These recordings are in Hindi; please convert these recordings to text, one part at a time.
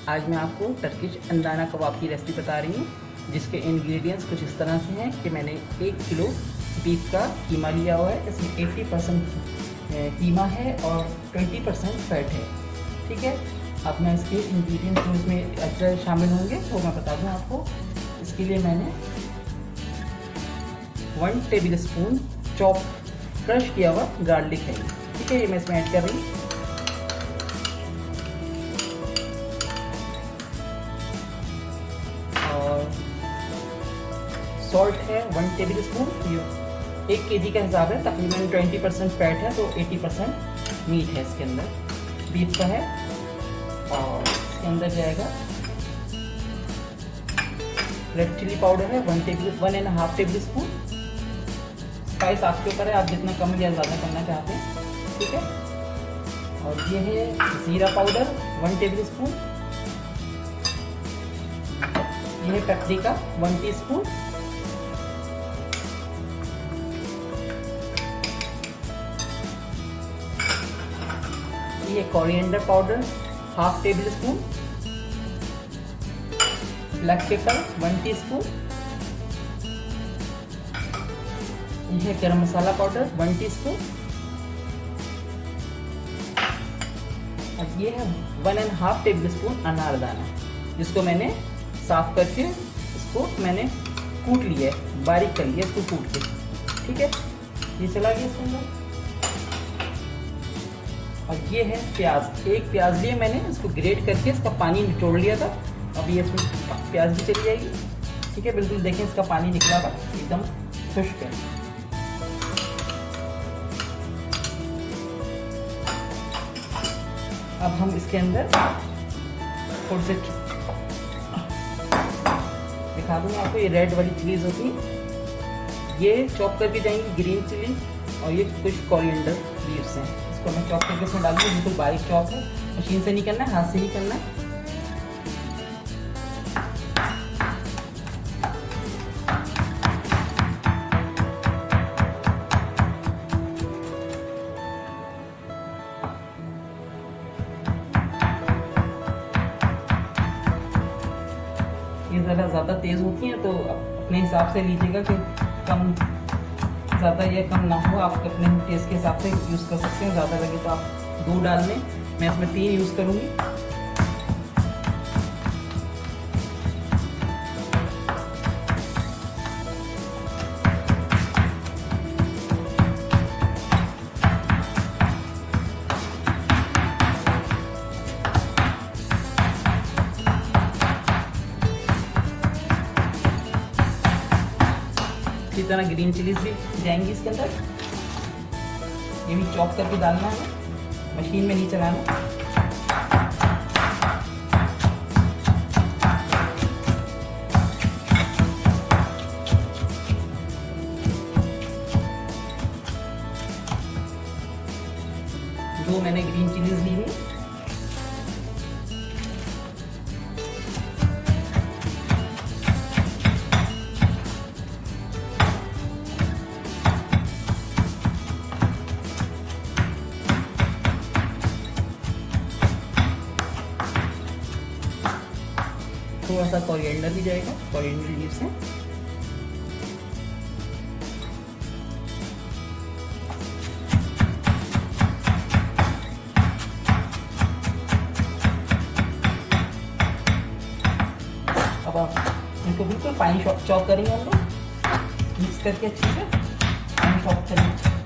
आज मैं आपको टर्किश अंदाना कबाब की रेसिपी बता रही हूँ, जिसके इंग्रेडिएंट्स कुछ इस तरह से हैं कि मैंने 1 किलो बीफ का कीमा लिया हुआ है। इसमें 80% कीमा है और 20% फैट है। ठीक है, अब मैं इसके इंग्रेडिएंट्स जो इसमें अच्छा शामिल होंगे वो मैं बता दूँ आपको। इसके लिए मैंने 1 टेबल स्पून चॉप क्रश किया हुआ गार्लिक है। ठीक है, ये मैं इसमें ऐड कर रही हूँ। और सॉल्ट है 1 टेबल स्पून। ये 1 केजी का हिसाब है, तकरीबन 20% फैट है तो 80% मीट है इसके अंदर, बीफ का है। और इसके अंदर जाएगा रेड चिली पाउडर है 1.5 टेबल स्पून। स्पाइस आपके ऊपर है, आप जितना कम या ज़्यादा करना चाहते हैं। ठीक है, और ये है ज़ीरा पाउडर 1 टेबल स्पून। ये है paprika 1 टीस्पून। ये coriander powder 1/2 table spoon. Black pepper 1 teaspoon. ये है गरम मसाला पाउडर 1 टीस्पून। और ये है 1.5 टेबल स्पून अनारदाना, जिसको मैंने साफ करके इसको मैंने कूट लिया है, बारीक कर लिया इसको कूट के। ठीक है, ये चला गया इसके अंदर। और ये है प्याज, 1 प्याज लिए मैंने, इसको ग्रेट करके इसका पानी निचोड़ लिया था। अब ये इसमें प्याज भी चली जाएगी। ठीक है, बिल्कुल देखें इसका पानी निकला हुआ एकदम खुश्क है। अब हम इसके अंदर थोड़े से दिखा दूँगा आपको, ये रेड वाली चिलीज होती है, ये चॉप करके जाएंगी, ग्रीन चिली। और ये कुछ कोरिएंडर लीव्स हैं, इसको मैं चॉप करके इसमें डालूंगी। बिल्कुल बारीक चॉप है, मशीन से नहीं करना है, हाथ से ही करना है। ये ज़्यादा तेज़ होती हैं तो अपने हिसाब से लीजिएगा कि कम ज़्यादा या कम ना हो, आप अपने टेस्ट के हिसाब से यूज़ कर सकते हैं। ज़्यादा लगे तो आप 2 डाल लें, मैं इसमें 3 यूज़ करूँगी। इसी तरह ग्रीन चिलीज भी जाएंगी इसके अंदर, ये भी चॉप करके डालना है, मशीन में नहीं चलाना। जो मैंने ग्रीन चिलीज ली हुई, थोड़ा सा कोरिएंडर भी जाएगा, कोरिएंडर लीव्स हैं। अब आप इनको बिल्कुल फाइन चॉप करेंगे, हम लोग मिक्स करके अच्छे से फाइन चॉप करेंगे।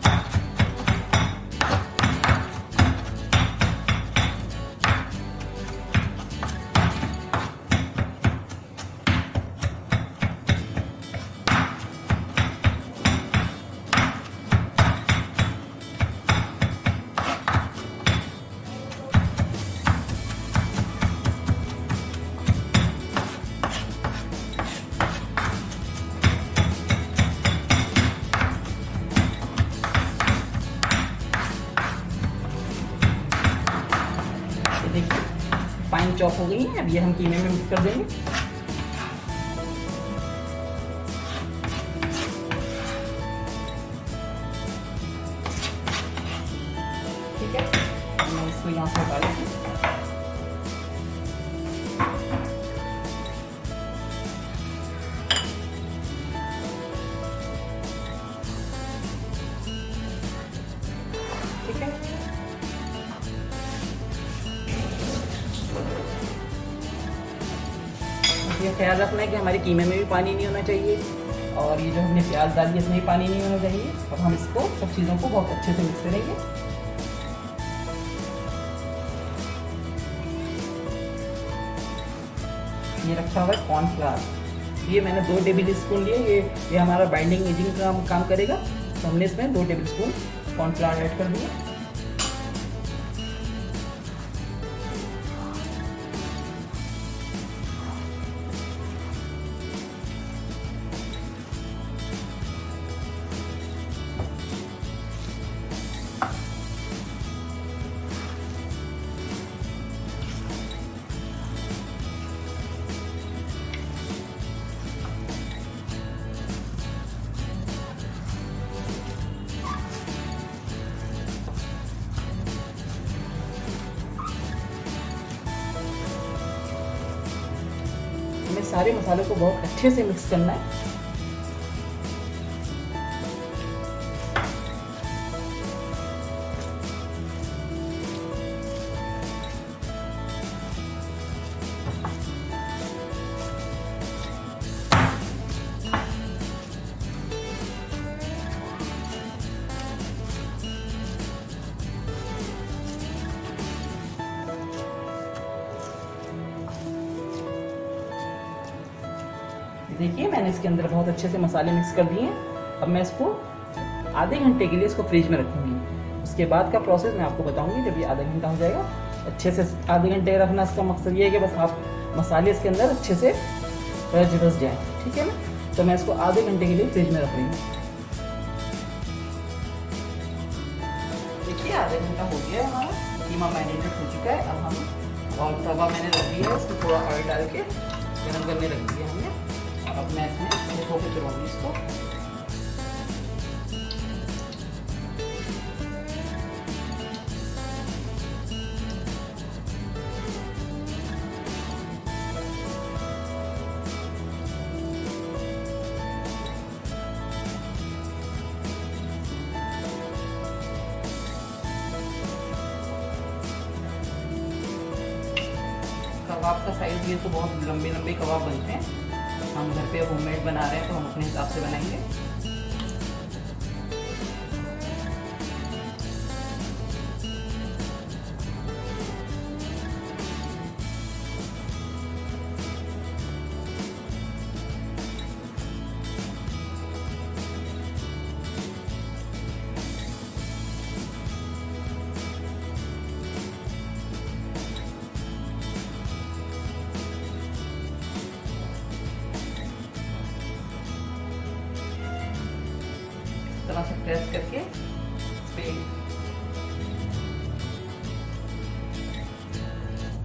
देखिए फाइन चॉप हो गई है। अब ये हम कीमे में मिक्स कर देंगे। ठीक है, मैं इसको यहाँ से हटा लेती हूँ। ठीक है, ये ख्याल रखना है कि हमारे कीमे में भी पानी नहीं होना चाहिए और ये जो हमने प्याज डाली है इसमें भी पानी नहीं होना चाहिए। अब हम इसको सब चीज़ों को बहुत अच्छे से मिक्स करेंगे। ये रखा हुआ है कॉर्नफ्लावर, ये मैंने 2 टेबल स्पून लिए। ये हमारा बाइंडिंग एजिंग का काम करेगा, तो हमने इसमें 2 टेबल स्पून कॉर्नफ्लावर ऐड कर दिया। हमें सारे मसालों को बहुत अच्छे से मिक्स करना है। देखिए मैंने इसके अंदर बहुत अच्छे से मसाले मिक्स कर दिए हैं। अब मैं इसको आधे घंटे के लिए इसको फ्रिज में रखूंगी। उसके बाद का प्रोसेस मैं आपको बताऊंगी जब ये आधा घंटा हो जाएगा। अच्छे से आधे घंटे रखना, इसका मकसद ये है कि बस आप मसाले इसके अंदर अच्छे से रच जाए, ठीक है ना। तो मैं इसको आधे घंटे के लिए फ्रिज में रख रही हूँ। देखिए आधा घंटा हो गया है, हमारा कीमा मैरिनेटेड हो चुका है। अब हम और तवा मैंने रख दिया है, इसको थोड़ा ऑयल डाल के गर्म करने रख दिया हमने। अब मैं इसमें धोखे चलाऊंगी इसको। कबाब का साइज ये तो बहुत लंबे लंबे कबाब बनते हैं। हम घर पे होममेड बना रहे हैं तो हम अपने हिसाब से बनाएंगे। तरह से प्रेस करके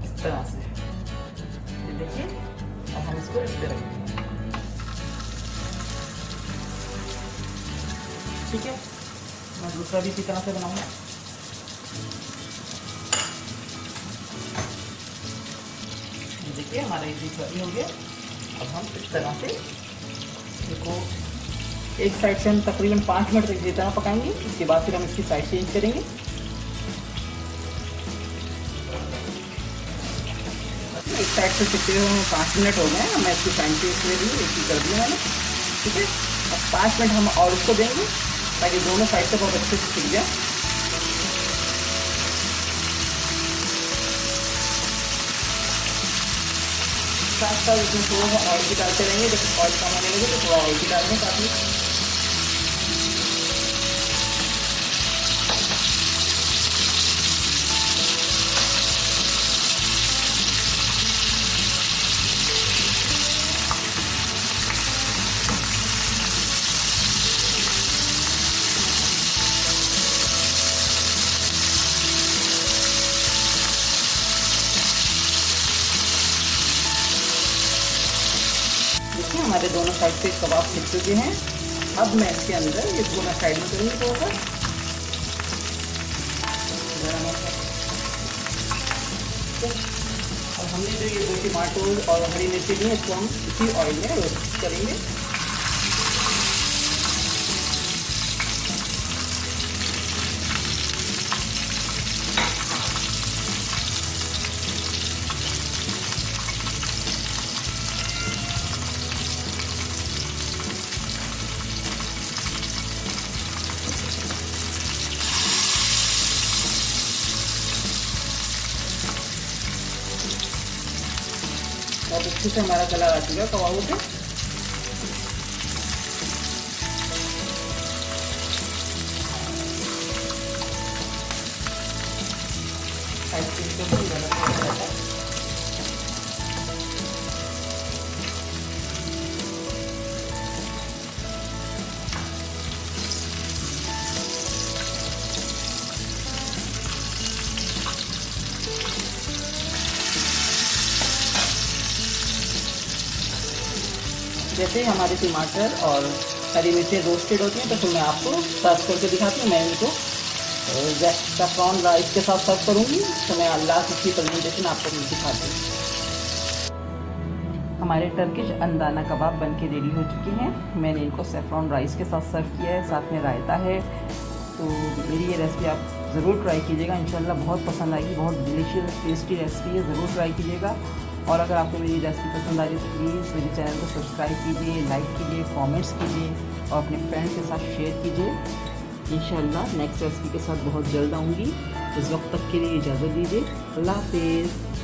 इस तरह से, ये देखिए। अब हम इसको इस तरह रखेंगे, ठीक है। मैं दूसरा भी इसी तरह से बनाऊंगा। देखिए हमारा ये दूसरा भी हो गया। अब हम इस तरह से इसको एक साइड से हम तकरीबन 5 मिनट तक जितना पकाएंगे। उसके बाद फिर हम इसकी साइड चेंज करेंगे। एक साइड से सिकते हुए हमें 5 मिनट हो गए हैं। मैं इसकी साइड चेंज कर दी, इसकी कर दी मैंने, ठीक है। अब 5 मिनट हम और उसको देंगे ताकि दोनों साइड से बहुत अच्छे से सिक जाए। साथ साथ इसमें थोड़ा सा ऑयल भी डालते रहेंगे। जब ऑयल कम आने लगे तो थोड़ा ऑयल भी डालेंगे काफ़ी। देखिए हमारे दोनों साइड से कबाब सिक चुके हैं। अब मैं इसके अंदर ये दोनों साइड में करूँगी थोड़ा सा गरम मसाला। और हमने जो जो ये 2 टमाटर और हरी मिर्ची ली है, इसको हम इसी ऑयल में रोस्ट करेंगे। और अच्छे से हमारा कलर आ चुका है कबाबों पे। जैसे हमारे टमाटर और हरी मिर्चें रोस्टेड होती हैं तो फिर मैं आपको सर्व करके दिखाती हूँ। मैं इनको सैफरॉन राइस के साथ सर्व करूँगी, तो मैं लास्ट इसकी प्रेजेंटेशन आपको दिखाती हूँ। हमारे टर्किश अंदाना कबाब बनके रेडी हो चुके हैं। मैंने इनको सैफरॉन राइस के साथ सर्व किया है, साथ में रायता है। तो मेरी ये रेसिपी आप ज़रूर ट्राई कीजिएगा, इंशाल्लाह बहुत पसंद आएगी। बहुत डिलीशियस टेस्टी रेसिपी है, ज़रूर ट्राई कीजिएगा। और अगर आपको मेरी रेसिपी पसंद आ रही है तो प्लीज़ मेरे चैनल को सब्सक्राइब कीजिए, लाइक कीजिए, कमेंट्स कीजिए और अपने फ्रेंड्स के साथ शेयर कीजिए। इंशाल्लाह नेक्स्ट रेसिपी के साथ बहुत जल्द आऊँगी। उस वक्त तक के लिए इजाज़त दीजिए। अल्लाह हाफ़िज़।